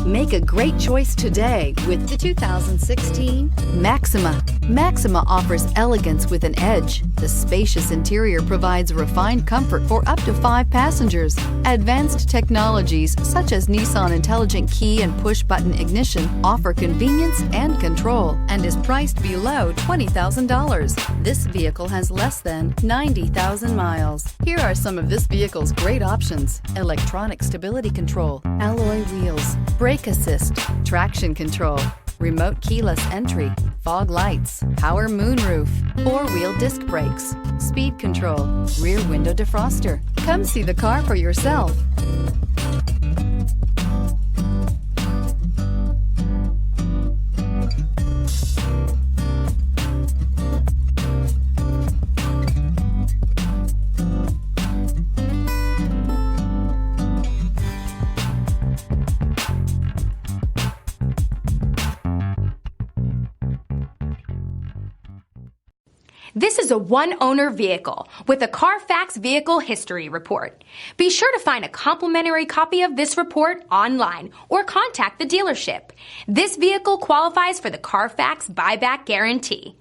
Make a great choice today with the 2016 Maxima. Maxima offers elegance with an edge. The spacious interior provides refined comfort for up to 5 passengers. Advanced technologies such as Nissan Intelligent Key and push-button ignition offer convenience and control and is priced below $20,000. This vehicle has less than 90,000 miles. Here are some of this vehicle's great options: electronic stability control, alloy wheels, brake assist, traction control, remote keyless entry, fog lights, power moonroof, 4-wheel disc brakes, speed control, rear window defroster. Come see the car for yourself. This is a one-owner vehicle with a Carfax Vehicle History Report. Be sure to find a complimentary copy of this report online or contact the dealership. This vehicle qualifies for the Carfax Buyback Guarantee.